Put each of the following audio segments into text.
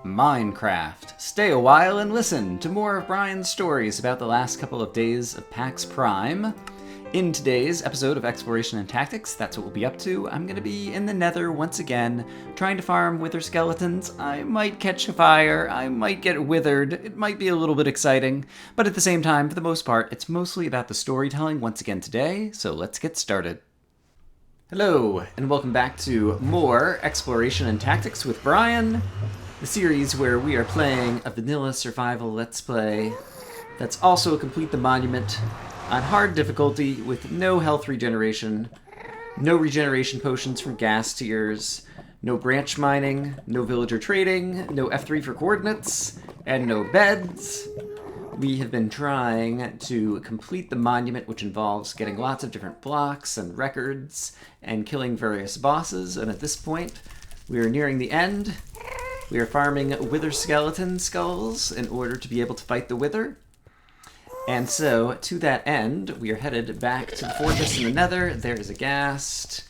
Minecraft. Stay a while and listen to more of Brian's stories about the last couple of days of PAX Prime. In today's episode of Exploration Tactics, that's what we'll be up to. I'm going to be in the Nether once again, trying to farm wither skeletons. I might catch a fire, I might get withered, it might be a little bit exciting, but at the same time, for the most part, it's mostly about the storytelling once again today, so let's get started. Hello, and welcome back to more Exploration and Tactics with Brian, the series where we are playing a vanilla survival let's play that's also a Complete the Monument on hard difficulty with no health regeneration, no regeneration potions from ghast tiers, no branch mining, no villager trading, no F3 for coordinates, and no beds. We have been trying to complete the monument, which involves getting lots of different blocks and records and killing various bosses, and at this point we are nearing the end. We are farming wither skeleton skulls in order to be able to fight the wither. And so, to that end, we are headed back to the fortress in the Nether. There is a ghast,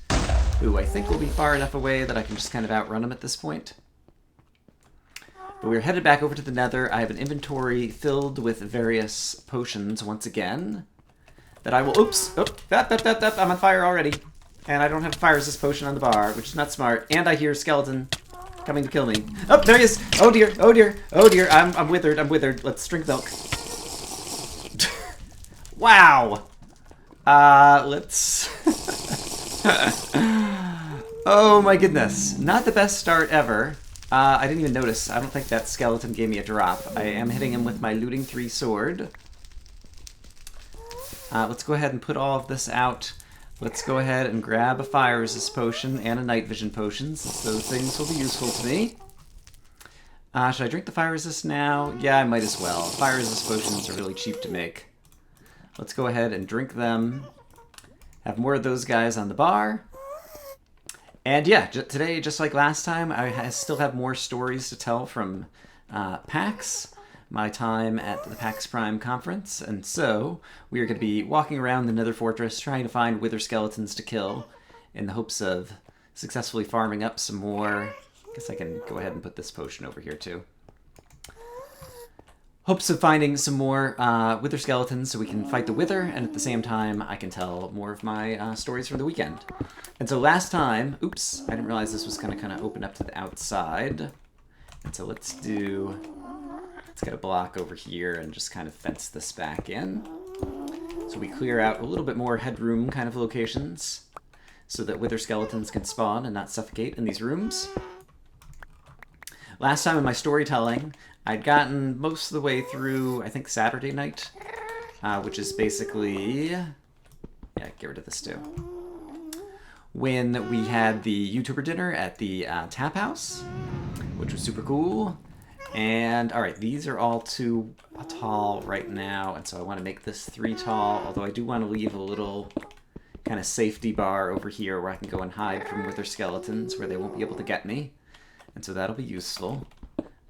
who I think will be far enough away that I can just kind of outrun him at this point. But we're headed back over to the Nether. I have an inventory filled with various potions once again that I will... Oops! Oh, I'm on fire already. And I don't have a fire resist potion on the bar, which is not smart. And I hear a skeleton coming to kill me. Oh, there he is! Oh dear, oh dear, oh dear. I'm withered, I'm withered. Let's drink milk. Wow! Let's... Oh my goodness. Not the best start ever. I didn't even notice. I don't think that skeleton gave me a drop. I am hitting him with my Looting 3 sword. Let's go ahead and put all of this out. Let's go ahead and grab a fire resist potion and a night vision potion, since those things will be useful to me. Should I drink the fire resist now? Yeah, I might as well. Fire resist potions are really cheap to make. Let's go ahead and drink them. Have more of those guys on the bar. And yeah, today, just like last time, I still have more stories to tell from PAX, my time at the PAX Prime conference. And so, we are going to be walking around the Nether Fortress trying to find wither skeletons to kill in the hopes of successfully farming up some more. I guess I can go ahead and put this potion over here too. Hopes of finding some more wither skeletons so we can fight the wither, and at the same time I can tell more of my stories from the weekend. And so last time, oops, I didn't realize this was going to kind of open up to the outside. And so let's get a block over here and just kind of fence this back in. So we clear out a little bit more headroom kind of locations so that wither skeletons can spawn and not suffocate in these rooms. Last time in my storytelling, I'd gotten most of the way through, I think, Saturday night, which is basically... Yeah, get rid of this too. When we had the YouTuber dinner at the Tap House, which was super cool. And, alright, these are all too tall right now, and so I want to make this 3 tall, although I do want to leave a little kind of safety bar over here where I can go and hide from wither skeletons, where they won't be able to get me. And so that'll be useful.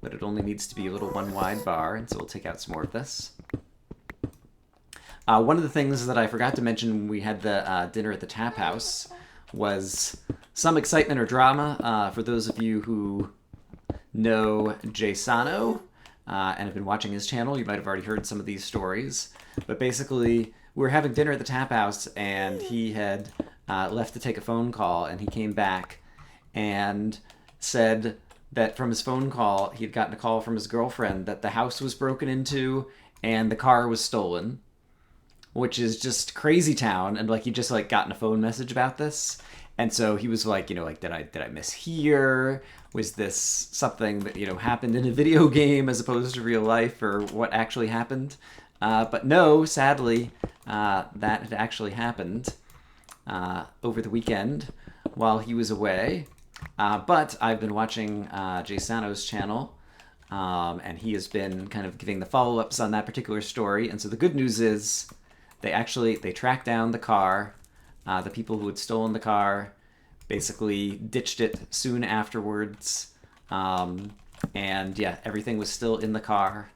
But it only needs to be a little 1 wide bar, and so we'll take out some more of this. One of the things that I forgot to mention when we had the dinner at the Tap House was some excitement or drama. For those of you who know Jay Sano and have been watching his channel, you might have already heard some of these stories. But basically, we were having dinner at the Tap House, and he had left to take a phone call, and he came back and said that from his phone call, he had gotten a call from his girlfriend that the house was broken into and the car was stolen, which is just crazy town. And like, he just like gotten a phone message about this. And so he was like, you know, like, did I mishear? Was this something that, you know, happened in a video game as opposed to real life, or what actually happened? But no, sadly, that had actually happened over the weekend while he was away. But I've been watching Jay Sano's channel, and he has been kind of giving the follow-ups on that particular story. And so the good news is they tracked down the car. The people who had stolen the car basically ditched it soon afterwards. And yeah, everything was still in the car.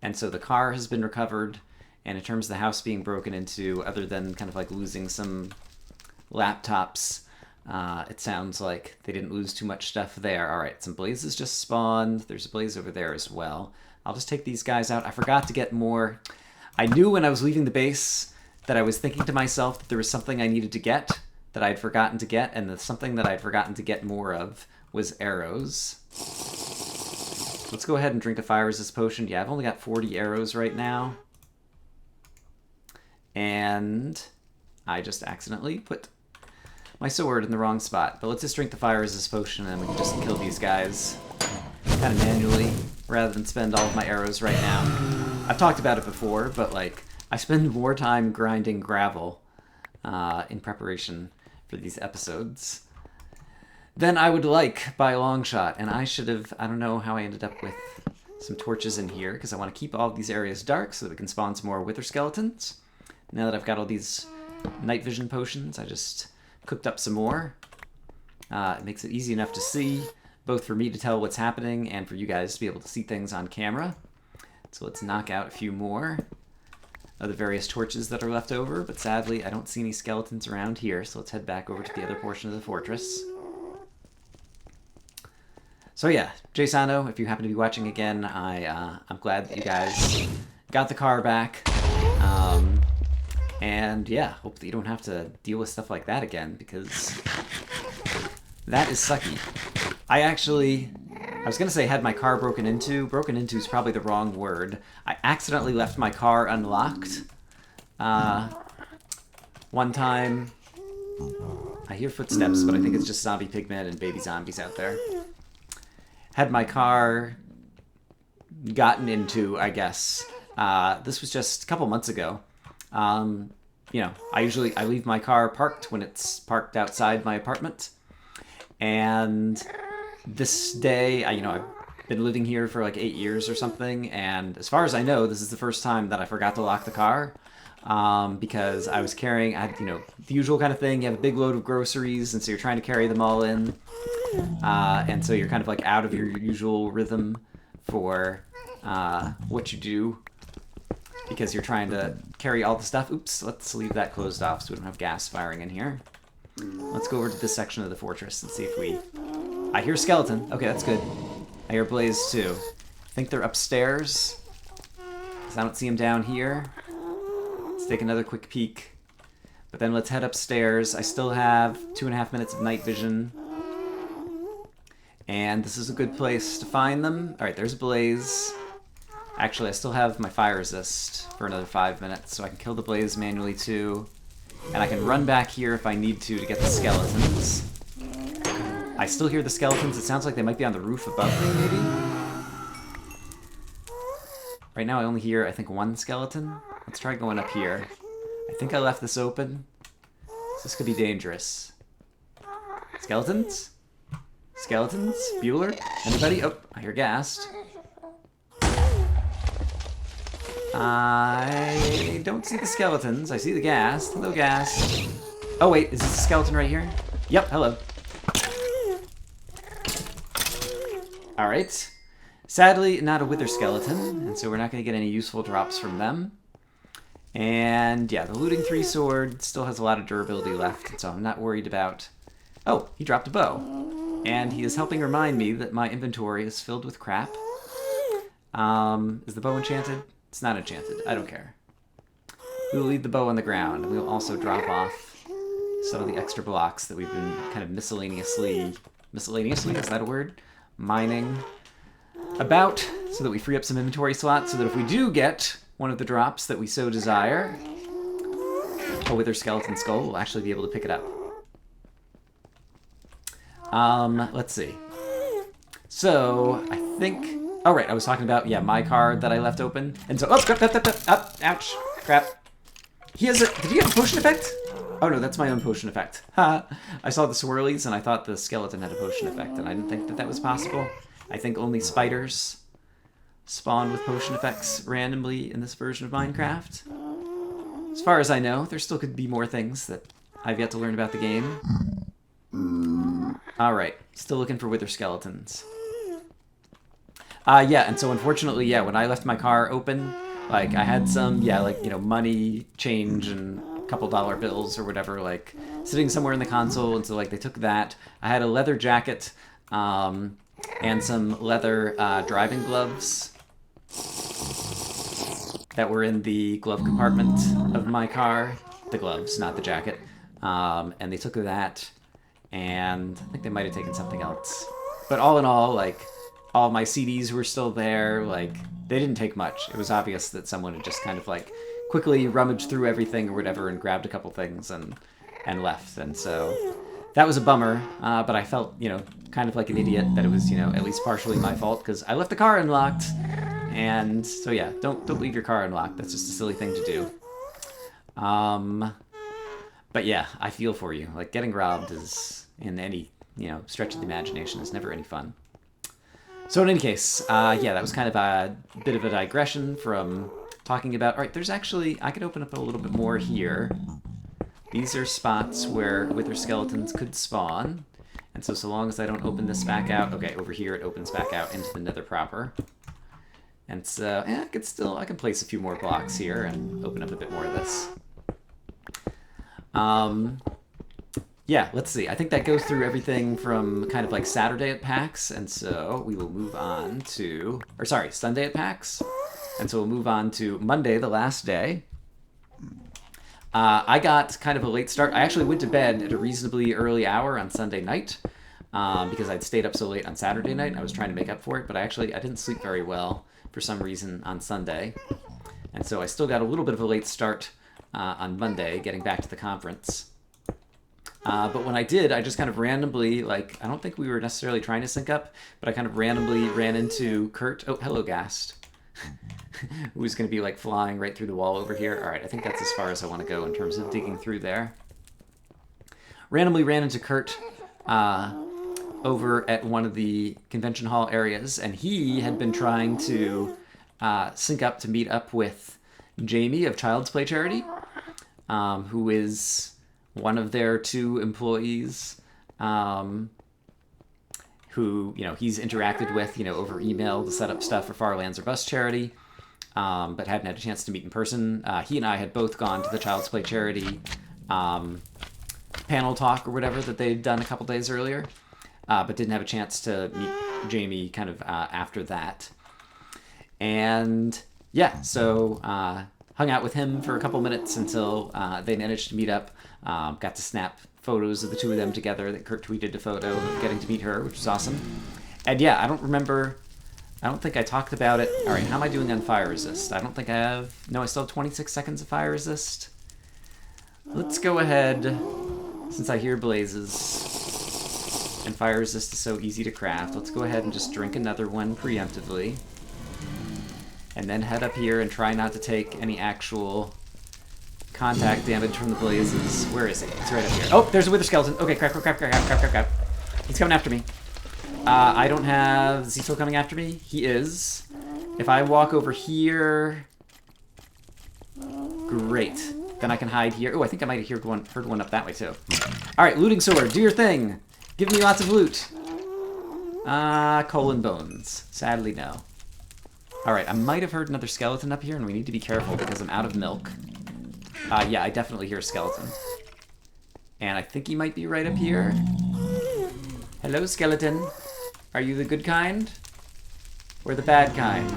And so the car has been recovered. And in terms of the house being broken into, other than kind of like losing some laptops, It sounds like they didn't lose too much stuff there. All right, some blazes just spawned. There's a blaze over there as well. I'll just take these guys out. I forgot to get more. I knew when I was leaving the base that I was thinking to myself that there was something I needed to get that I'd forgotten to get, and the something that I'd forgotten to get more of was arrows. Let's go ahead and drink a fire resist potion. Yeah, I've only got 40 arrows right now. And I just accidentally put my sword in the wrong spot. But let's just drink the fire resist potion and we can just kill these guys kind of manually rather than spend all of my arrows right now. I've talked about it before, but like I spend more time grinding gravel in preparation for these episodes than I would like by a long shot. And I should have, I don't know how I ended up with some torches in here because I want to keep all of these areas dark so that we can spawn some more wither skeletons. Now that I've got all these night vision potions, I just cooked up some more. It makes it easy enough to see, both for me to tell what's happening and for you guys to be able to see things on camera. So let's knock out a few more of the various torches that are left over, but sadly I don't see any skeletons around here, so let's head back over to the other portion of the fortress. So yeah, Jay Sano, if you happen to be watching again, I'm glad that you guys got the car back. And yeah, hope that you don't have to deal with stuff like that again, because that is sucky. I was going to say had my car broken into. Broken into is probably the wrong word. I accidentally left my car unlocked. One time, I hear footsteps, but I think it's just zombie pigmen and baby zombies out there. Had my car gotten into, I guess. This was just a couple months ago. You know, I leave my car parked when it's parked outside my apartment. And this day, I've been living here for like 8 years or something. And as far as I know, this is the first time that I forgot to lock the car. Because I was carrying, the usual kind of thing. You have a big load of groceries, and so you're trying to carry them all in. And so you're kind of like out of your usual rhythm for what you do, because you're trying to carry all the stuff. Oops, let's leave that closed off so we don't have gas firing in here. Let's go over to this section of the fortress and see if we... I hear a skeleton. Okay, that's good. I hear blaze too. I think they're upstairs, because I don't see them down here. Let's take another quick peek. But then let's head upstairs. I still have 2.5 minutes of night vision. And this is a good place to find them. Alright, there's a blaze. Actually, I still have my fire resist for another 5 minutes, so I can kill the blaze manually too. And I can run back here if I need to get the skeletons. I still hear the skeletons. It sounds like they might be on the roof above me, maybe? Right now I only hear, I think, one skeleton. Let's try going up here. I think I left this open. So this could be dangerous. Skeletons? Skeletons? Bueller? Anybody? Oh, I hear ghast. I don't see the skeletons. I see the ghast. Hello, ghast. Oh, wait. Is this a skeleton right here? Yep, hello. Alright. Sadly, not a wither skeleton, and so we're not going to get any useful drops from them. And yeah, the looting 3 sword still has a lot of durability left, so I'm not worried about... Oh, he dropped a bow. And he is helping remind me that my inventory is filled with crap. Is the bow enchanted? It's not enchanted. I don't care. We will leave the bow on the ground. We will also drop off some of the extra blocks that we've been kind of miscellaneously, is that a word? Mining about, so that we free up some inventory slots, so that if we do get one of the drops that we so desire, a wither skeleton skull, we'll actually be able to pick it up. Let's see. So, I think... Oh, right, I was talking about, yeah, my card that I left open. And so... Oh, ouch. Crap. Did he have a potion effect? Oh, no, that's my own potion effect. Ha! I saw the swirlies, and I thought the skeleton had a potion effect, and I didn't think that that was possible. I think only spiders spawn with potion effects randomly in this version of Minecraft. As far as I know, there still could be more things that I've yet to learn about the game. Alright, still looking for wither skeletons. Yeah, and so unfortunately, yeah, when I left my car open, like, I had some, yeah, like, money, change, and a couple dollar bills or whatever, like, sitting somewhere in the console, and so like they took that. I had a leather jacket and some leather driving gloves that were in the glove compartment of my car. The gloves, not the jacket. And they took that, and I think they might have taken something else. But all in all, like, all my CDs were still there. Like, they didn't take much. It was obvious that someone had just kind of, like, quickly rummaged through everything or whatever and grabbed a couple things and left. And so that was a bummer, but I felt, you know, kind of like an idiot that it was, you know, at least partially my fault because I left the car unlocked. And so, yeah, don't leave your car unlocked. That's just a silly thing to do. But yeah, I feel for you. Like, getting robbed is, in any, you know, stretch of the imagination, is never any fun. So in any case, yeah, that was kind of a bit of a digression from talking about... All right, there's actually... I could open up a little bit more here. These are spots where wither skeletons could spawn. And so long as I don't open this back out... Okay, over here it opens back out into the nether proper. And so, yeah, I can place a few more blocks here and open up a bit more of this. Yeah, let's see. I think that goes through everything from kind of like Saturday at PAX, and so we will move on to... Or sorry, Sunday at PAX. And so we'll move on to Monday, the last day. I got kind of a late start. I actually went to bed at a reasonably early hour on Sunday night because I'd stayed up so late on Saturday night. I was trying to make up for it, but I didn't sleep very well for some reason on Sunday. And so I still got a little bit of a late start on Monday, getting back to the conference. But when I did, I just kind of randomly, like, I don't think we were necessarily trying to sync up, but I kind of randomly ran into Kurt. Oh, hello, Ghast. Who's going to be, like, flying right through the wall over here. All right, I think that's as far as I want to go in terms of digging through there. Randomly ran into Kurt over at one of the convention hall areas, and he had been trying to sync up to meet up with Jamie of Child's Play Charity, who is one of their 2 employees who, you know, he's interacted with, you know, over email to set up stuff for Far Lands or Bust Charity, but hadn't had a chance to meet in person. He and I had both gone to the Child's Play Charity panel talk or whatever that they'd done a couple days earlier, but didn't have a chance to meet Jamie kind of after that. And yeah, so hung out with him for a couple minutes until they managed to meet up. Got to snap photos of the 2 of them together that Kurt tweeted a photo of getting to meet her, which was awesome. And yeah, I don't think I talked about it. All right, how am I doing on fire resist? I don't think I have... No, I still have 26 seconds of fire resist. Let's go ahead, since I hear blazes, and fire resist is so easy to craft, let's go ahead and just drink another one preemptively. And then head up here and try not to take any actual contact damage from the blazes. Where is he? It's right up here. Oh, there's a wither skeleton. Okay, crap. He's coming after me. I don't have... Is he still coming after me? He is. If I walk over here... Great. Then I can hide here. Oh, I think I might have heard one up that way, too. Alright, looting sword. Do your thing. Give me lots of loot. Colon bones. Sadly, no. Alright, I might have heard another skeleton up here, and we need to be careful because I'm out of milk. Yeah, I definitely hear a skeleton. And I think he might be right up here. Hello, skeleton. Are you the good kind? Or the bad kind?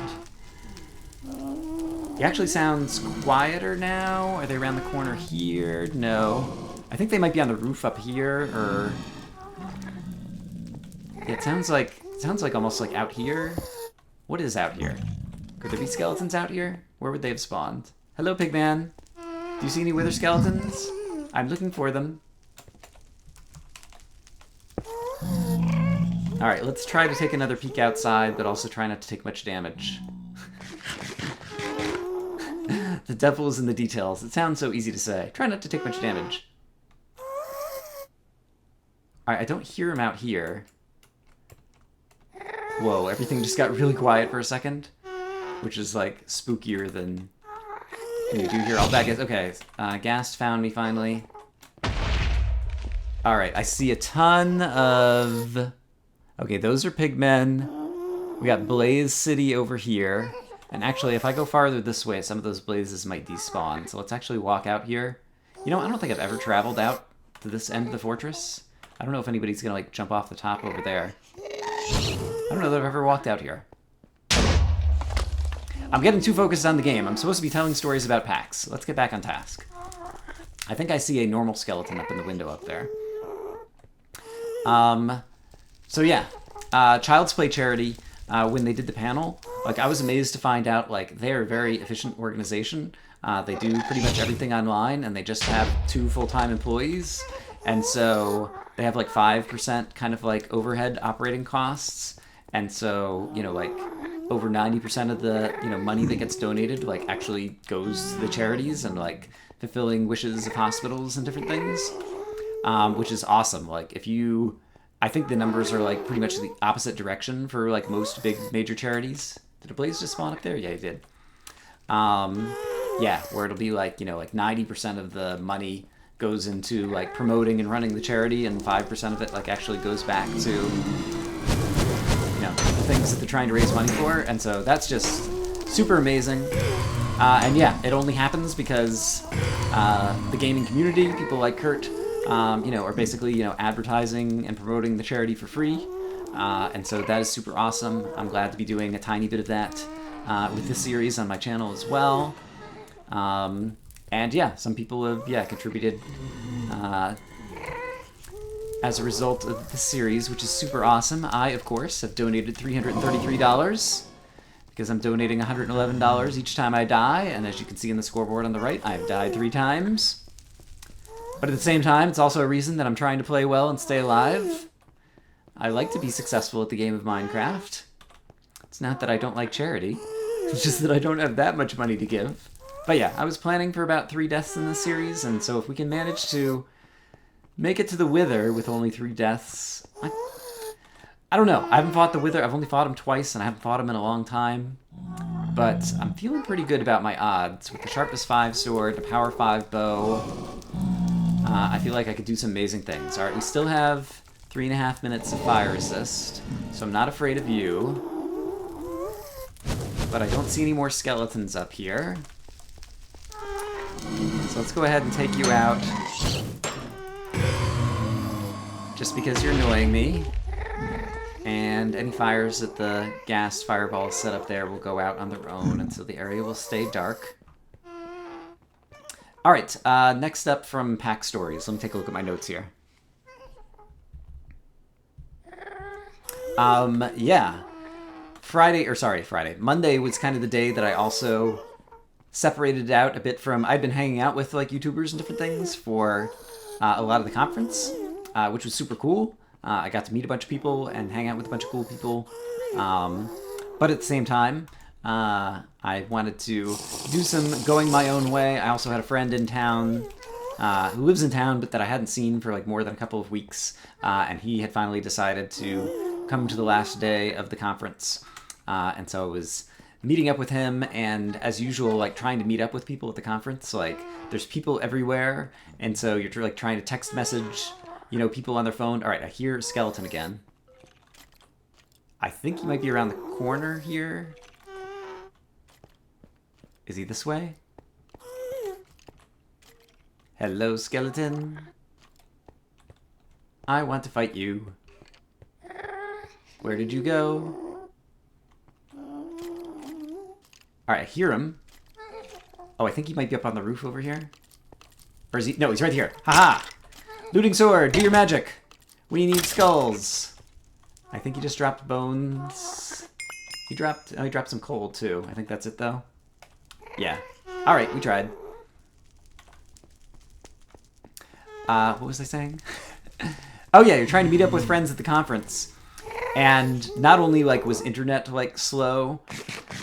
He actually sounds quieter now. Are they around the corner here? No. I think they might be on the roof up here, or... Yeah, it sounds like almost like out here. What is out here? Could there be skeletons out here? Where would they have spawned? Hello, Pigman. Do you see any wither skeletons? I'm looking for them. Alright, let's try to take another peek outside, but also try not to take much damage. The devil is in the details. It sounds so easy to say. Try not to take much damage. Alright, I don't hear him out here. Whoa, everything just got really quiet for a second. Which is, like, spookier than you do hear all that. Okay, Ghast found me finally. Alright, I see a ton of... Okay, those are pigmen. We got Blaze City over here. And actually, if I go farther this way, some of those blazes might despawn. So let's actually walk out here. You know, I don't think I've ever traveled out to this end of the fortress. I don't know if anybody's gonna like jump off the top over there. I don't know that I've ever walked out here. I'm getting too focused on the game. I'm supposed to be telling stories about PAX. Let's get back on task. I think I see a normal skeleton up in the window up there. So yeah, Child's Play Charity, when they did the panel, like I was amazed to find out like they're a very efficient organization. They do pretty much everything online, and they just have 2 full-time employees, and so they have like 5% kind of like overhead operating costs, and so, you know, like over 90% of the, you know, money that gets donated like actually goes to the charities and like fulfilling wishes of hospitals and different things, which is awesome. Like if you, I think the numbers are like pretty much the opposite direction for like most big major charities. Did a blaze just spawn up there? Yeah, he did. Yeah, where it'll be like, you know, like 90% of the money goes into like promoting and running the charity, and 5% of it like actually goes back to, you know, the things that they're trying to raise money for. And so that's just super amazing. And yeah, it only happens because the gaming community, people like Kurt, you know, are basically, you know, advertising and promoting the charity for free. And so that is super awesome. I'm glad to be doing a tiny bit of that with this series on my channel as well. And yeah, some people have, yeah, contributed as a result of this series, which is super awesome. I, of course, have donated $333 because I'm donating $111 each time I die. And as you can see in the scoreboard on the right, I've died 3 times. But at the same time, it's also a reason that I'm trying to play well and stay alive. I like to be successful at the game of Minecraft. It's not that I don't like charity. It's just that I don't have that much money to give. But yeah, I was planning for about 3 deaths in this series, and so if we can manage to make it to the Wither with only 3 deaths... I don't know. I haven't fought the Wither. I've only fought him twice, and I haven't fought him in a long time. But I'm feeling pretty good about my odds. With the Sharpness 5 sword, the Power 5 bow, I feel like I could do some amazing things. Alright, we still have 3.5 minutes of fire resist, so I'm not afraid of you. But I don't see any more skeletons up here. So let's go ahead and take you out. Just because you're annoying me. And any fires that the ghast fireballs set up there will go out on their own, and so the area will stay dark. Alright, next up from PAX Stories. Let me take a look at my notes here. Yeah. Monday was kind of the day that I also separated out a bit from... I'd been hanging out with like YouTubers and different things for a lot of the conference, which was super cool. I got to meet a bunch of people and hang out with a bunch of cool people. But at the same time, I wanted to do some going my own way. I also had a friend in town who lives in town, but that I hadn't seen for like more than a couple of weeks. And he had finally decided to come to the last day of the conference. And so I was meeting up with him, and as usual, like trying to meet up with people at the conference. Like there's people everywhere, and so you're like trying to text message, you know, people on their phone. All right, I hear skeleton again. I think he might be around the corner here. Is he this way? Hello, skeleton. I want to fight you. Where did you go? Alright, I hear him. Oh, I think he might be up on the roof over here. Or is he? No, he's right here. Haha! Looting sword, do your magic! We need skulls. I think he just dropped bones. He dropped some coal too. I think that's it though. Yeah. Alright, we tried. What was I saying? Oh yeah, you're trying to meet up with friends at the conference. And not only like was internet like slow,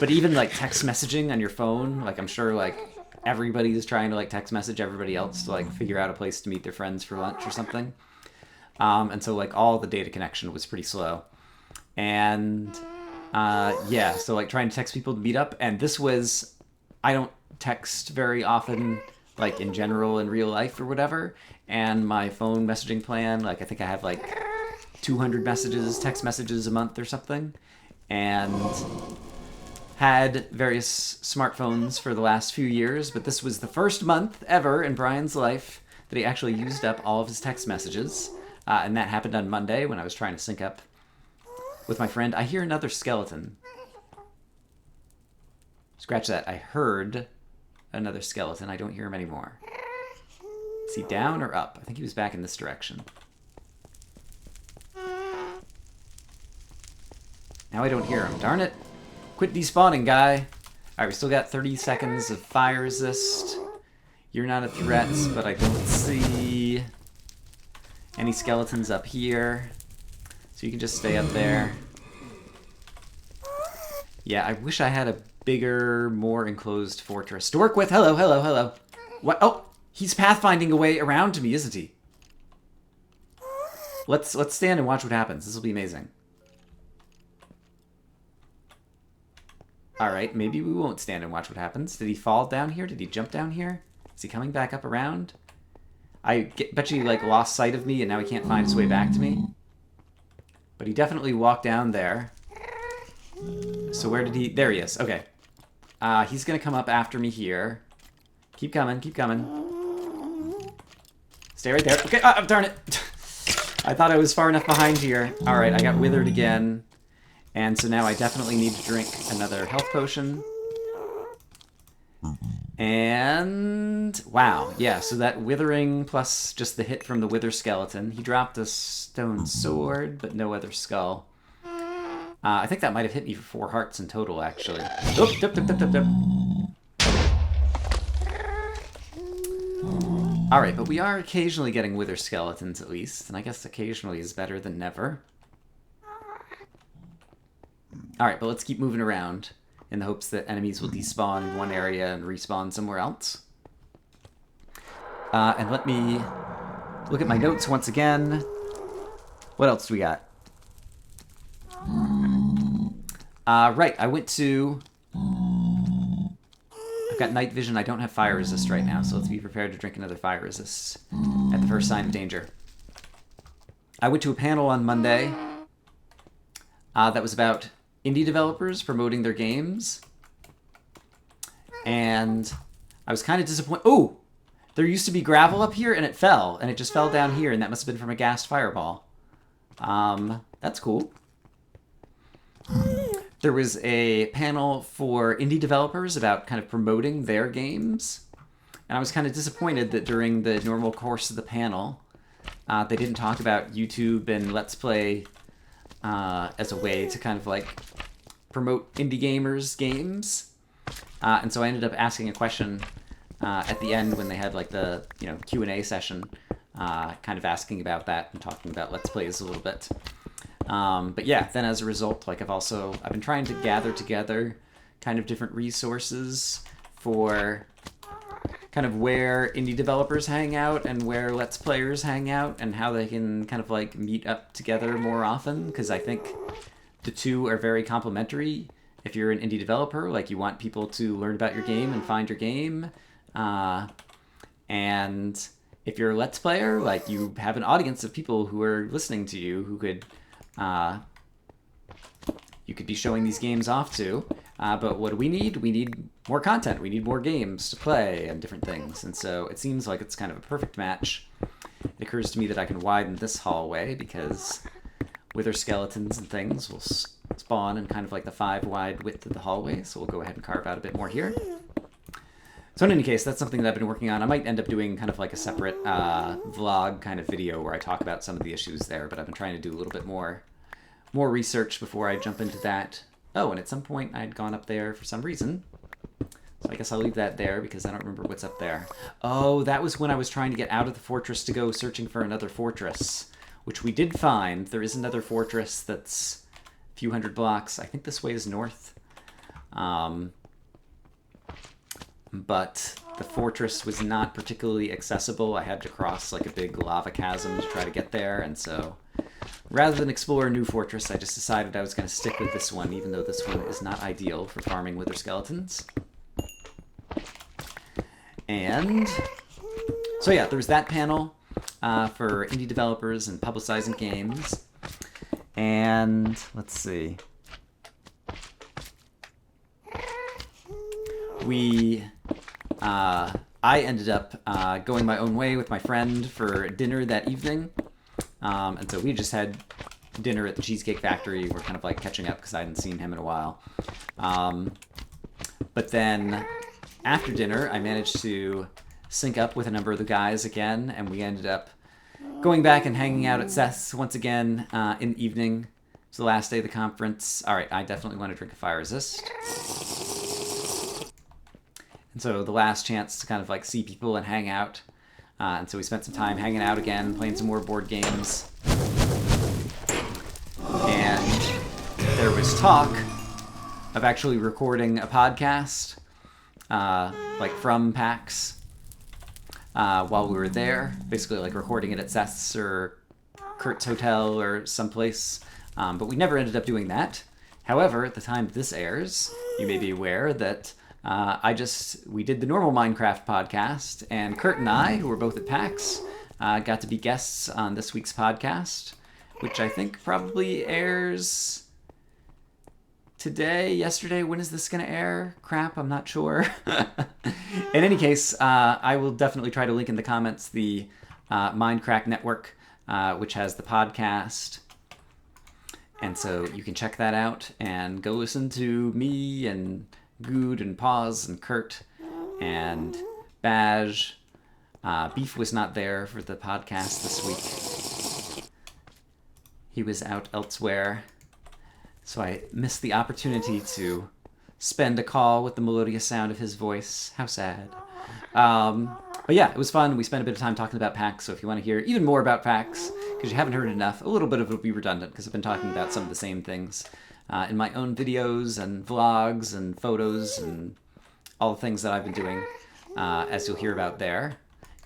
but even like text messaging on your phone, like I'm sure like everybody is trying to like text message everybody else to like figure out a place to meet their friends for lunch or something. And so like all the data connection was pretty slow. And yeah, so like trying to text people to meet up, and this was, I don't text very often, like in general in real life or whatever, and my phone messaging plan, like I think I have like 200 messages, text messages a month or something, and had various smartphones for the last few years, but this was the first month ever in Brian's life that he actually used up all of his text messages. And that happened on Monday when I was trying to sync up with my friend. I hear another skeleton. Scratch that. I heard another skeleton. I don't hear him anymore. Is he down or up? I think he was back in this direction. Now I don't hear him. Darn it. Quit despawning, guy. Alright, we still got 30 seconds of fire resist. You're not a threat, but I don't see any skeletons up here. So you can just stay up there. Yeah, I wish I had a bigger, more enclosed fortress to work with. Hello, hello, hello. What? Oh, he's pathfinding a way around to me, isn't he? Let's stand and watch what happens. This will be amazing. Alright, maybe we won't stand and watch what happens. Did he fall down here? Did he jump down here? Is he coming back up around? Bet you he, like, lost sight of me and now he can't find his way back to me. But he definitely walked down there. So where did he... There he is. Okay. He's gonna come up after me here. Keep coming, keep coming. Stay right there. Okay, darn it. I thought I was far enough behind here. Alright, I got withered again. And so now I definitely need to drink another health potion. And... wow, yeah, so that withering plus just the hit from the wither skeleton. He dropped a stone sword, but no other skull. I think that might have hit me for 4 hearts in total, actually. Oop, dip, dip, dip, dip, dip. Alright, but we are occasionally getting wither skeletons, at least. And I guess occasionally is better than never. Alright, but let's keep moving around in the hopes that enemies will despawn in one area and respawn somewhere else. And let me look at my notes once again. What else do we got? Right, I went to... I've got night vision. I don't have fire resist right now, so let's be prepared to drink another fire resist at the first sign of danger. I went to a panel on Monday that was about indie developers promoting their games. And I was kind of disappointed. Oh! There used to be gravel up here, and it fell. And it just fell down here, and that must have been from a ghast fireball. That's cool. There was a panel for indie developers about kind of promoting their games. And I was kind of disappointed that during the normal course of the panel, they didn't talk about YouTube and Let's Play as a way to kind of like promote indie gamers' games. And so I ended up asking a question at the end when they had like the Q&A session, kind of asking about that and talking about Let's Plays a little bit. But yeah, then as a result, like I've been trying to gather together kind of different resources for kind of where indie developers hang out and where Let's Players hang out and how they can kind of like meet up together more often, because I think the two are very complementary. If you're an indie developer, like you want people to learn about your game and find your game. And if you're a Let's Player, like you have an audience of people who are listening to you who could you could be showing these games off to. But what do we need? We need more content. We need more games to play and different things. And so it seems like it's kind of a perfect match. It occurs to me that I can widen this hallway because wither skeletons and things will spawn in kind of like the 5 wide width of the hallway. So we'll go ahead and carve out a bit more here. So in any case, that's something that I've been working on. I might end up doing kind of like a separate vlog kind of video where I talk about some of the issues there, but I've been trying to do a little bit more research before I jump into that. Oh, and at some point I'd gone up there for some reason. So I guess I'll leave that there because I don't remember what's up there. Oh, that was when I was trying to get out of the fortress to go searching for another fortress, which we did find. There is another fortress that's a few hundred blocks. I think this way is north. But the fortress was not particularly accessible. I had to cross like a big lava chasm to try to get there, and so rather than explore a new fortress, I just decided I was going to stick with this one, even though this one is not ideal for farming wither skeletons. And so yeah, there's that panel for indie developers and publicizing games. And let's see. We I ended up going my own way with my friend for dinner that evening. And so we just had dinner at the Cheesecake Factory. We're kind of like catching up because I hadn't seen him in a while. But then after dinner, I managed to sync up with a number of the guys again, and we ended up going back and hanging out at Seth's once again in the evening. It's the last day of the conference. All right, I definitely want to drink a fire resist. And so the last chance to kind of like see people and hang out. And so we spent some time hanging out again, playing some more board games. And there was talk of actually recording a podcast, like from PAX, while we were there. Basically like recording it at Seth's or Kurt's hotel or someplace. But we never ended up doing that. However, at the time this airs, you may be aware that we did the normal Minecraft podcast, and Kurt and I, who were both at PAX, got to be guests on this week's podcast, which I think probably airs today, yesterday. When is this going to air? Crap, I'm not sure. In any case, I will definitely try to link in the comments the Minecraft Network, which has the podcast. And so you can check that out and go listen to me and Good and Pause and Kurt and Baj. Beef was not there for the podcast this week. He was out elsewhere. So I missed the opportunity to spend a call with the melodious sound of his voice. How sad. But yeah, it was fun. We spent a bit of time talking about PAX, so if you want to hear even more about PAX, because you haven't heard enough, a little bit of it will be redundant, because I've been talking about some of the same things in my own videos and vlogs and photos and all the things that I've been doing, as you'll hear about there.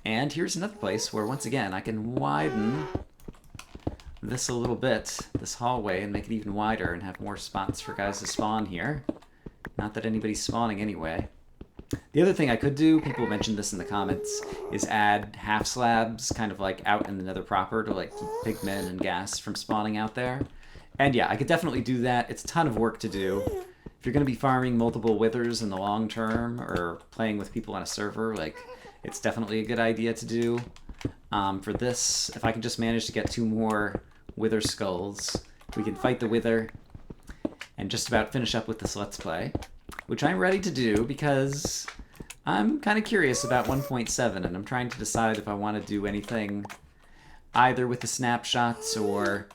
And here's another place where, once again, I can widen this a little bit, this hallway, and make it even wider and have more spots for guys to spawn here. Not that anybody's spawning anyway. The other thing I could do, people mentioned this in the comments, is add half slabs kind of like out in the Nether proper to like keep pigmen and ghast from spawning out there. And yeah, I could definitely do that. It's a ton of work to do. If you're going to be farming multiple withers in the long term or playing with people on a server, like, it's definitely a good idea to do. For this, if I can just manage to get 2 more wither skulls, we can fight the wither and just about finish up with this Let's Play, which I'm ready to do because I'm kind of curious about 1.7, and I'm trying to decide if I want to do anything either with the snapshots or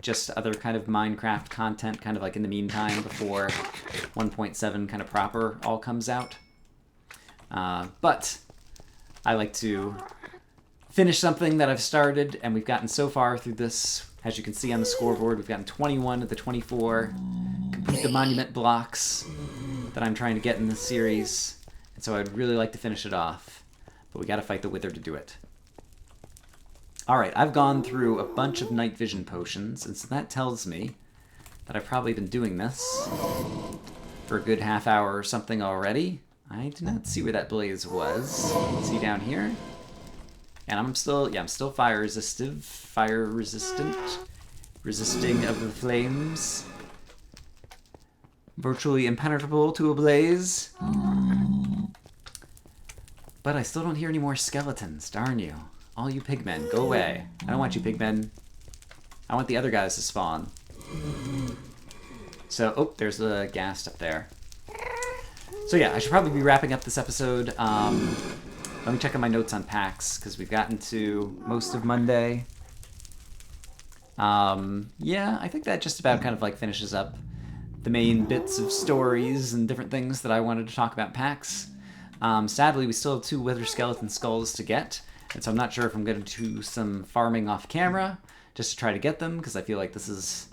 just other kind of Minecraft content, kind of like in the meantime before 1.7 kind of proper all comes out. But I like to finish something that I've started, and we've gotten so far through this. As you can see on the scoreboard, we've gotten 21 of the 24. Complete the monument blocks that I'm trying to get in this series. And so I'd really like to finish it off. But we gotta fight the wither to do it. Alright, I've gone through a bunch of night vision potions, and so that tells me that I've probably been doing this for a good half hour or something already. I did not see where that blaze was. See down here? And I'm still fire resistant, resisting of the flames. Virtually impenetrable to a blaze. But I still don't hear any more skeletons, darn you. All you pigmen, go away. I don't want you pigmen. I want the other guys to spawn. So, oh, there's the ghast up there. So yeah, I should probably be wrapping up this episode. Let me check on my notes on PAX, because we've gotten to most of Monday. Yeah, I think that just about kind of like finishes up the main bits of stories and different things that I wanted to talk about PAX. Sadly, we still have 2 wither skeleton skulls to get, and so I'm not sure if I'm going to do some farming off camera just to try to get them, because I feel like this is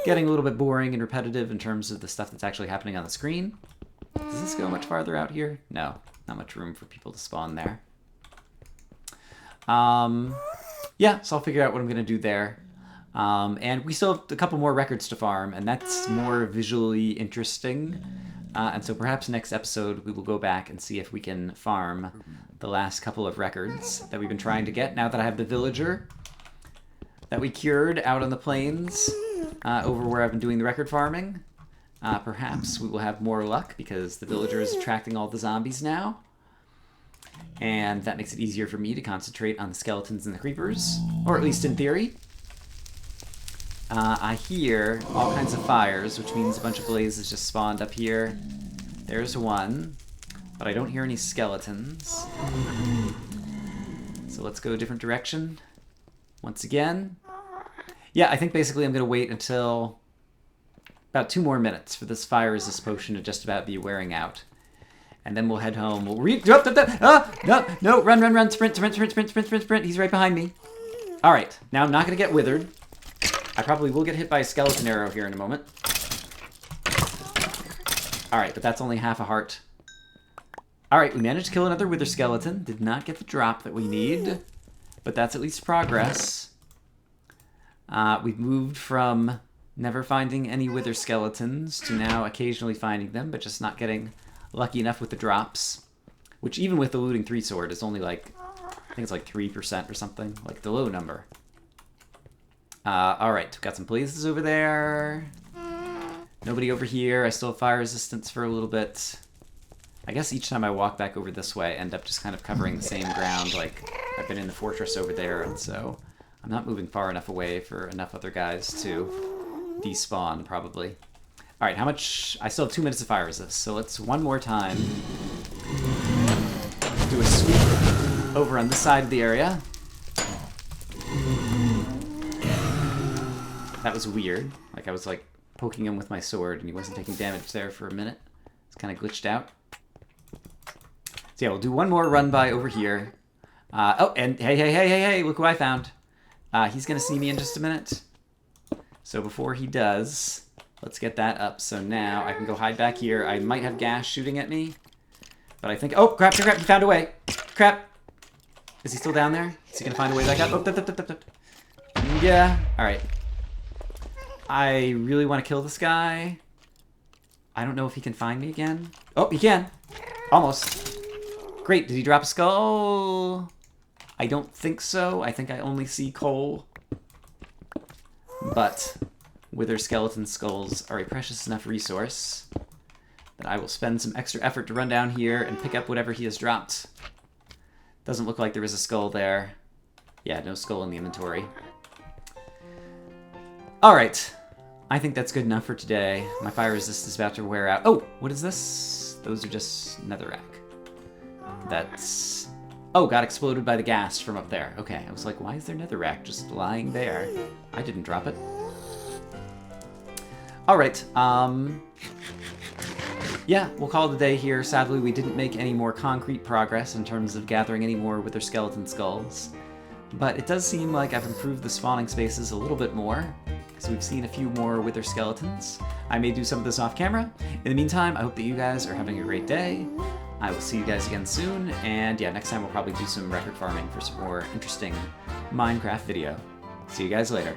getting a little bit boring and repetitive in terms of the stuff that's actually happening on the screen. Does this go much farther out here? No, not much room for people to spawn there. Yeah, so I'll figure out what I'm going to do there. And we still have a couple more records to farm, and that's more visually interesting. And so perhaps next episode we will go back and see if we can farm the last couple of records that we've been trying to get. Now that I have the villager that we cured out on the plains over where I've been doing the record farming, perhaps we will have more luck because the villager is attracting all the zombies now. And that makes it easier for me to concentrate on the skeletons and the creepers, or at least in theory. I hear all kinds of fires, which means a bunch of blazes just spawned up here. There's one, but I don't hear any skeletons. So let's go a different direction. Once again. Yeah, I think basically I'm going to wait until about 2 more minutes for this fire resist potion to just about be wearing out. And then we'll head home. We'll no, run, sprint. He's right behind me. All right, now I'm not going to get withered. I probably will get hit by a skeleton arrow here in a moment. All right, but that's only half a heart. All right, we managed to kill another wither skeleton. Did not get the drop that we need, but that's at least progress. We've moved from never finding any wither skeletons to now occasionally finding them, but just not getting lucky enough with the drops. Which even with the looting 3 sword is only like, I think it's like 3% or something, like the low number. All right, got some blazes over there. Nobody over here. I still have fire resistance for a little bit. I guess each time I walk back over this way, I end up just kind of covering the same ground. Like, I've been in the fortress over there, and so I'm not moving far enough away for enough other guys to despawn, probably. All right, how much? I still have 2 minutes of fire resist, so let's one more time do a sweep over on this side of the area. That was weird. Like, I was, like, poking him with my sword, and he wasn't taking damage there for a minute. It's kind of glitched out. So yeah, we'll do one more run by over here. Oh, and hey, look who I found. He's going to see me in just a minute. So before he does, let's get that up. So now I can go hide back here. I might have ghast shooting at me. But I think... Oh, crap, he found a way. Crap. Is he still down there? Is he going to find a way back up? Oh, yeah. All right. I really want to kill this guy. I don't know if he can find me again. Oh, he can. Almost. Great. Did he drop a skull? I don't think so. I think I only see coal. But wither skeleton skulls are a precious enough resource that I will spend some extra effort to run down here and pick up whatever he has dropped. Doesn't look like there is a skull there. Yeah, no skull in the inventory. Alright. I think that's good enough for today. My fire resist is about to wear out. Oh, what is this? Those are just netherrack. That's... Oh, got exploded by the ghast from up there. Okay, I was like, why is there netherrack just lying there? I didn't drop it. Alright, yeah, we'll call it a day here. Sadly, we didn't make any more concrete progress in terms of gathering any more wither skeleton skulls. But it does seem like I've improved the spawning spaces a little bit more, because we've seen a few more wither skeletons. I may do some of this off camera. In the meantime, I hope that you guys are having a great day. I will see you guys again soon, and yeah, next time we'll probably do some record farming for some more interesting Minecraft video. See you guys later.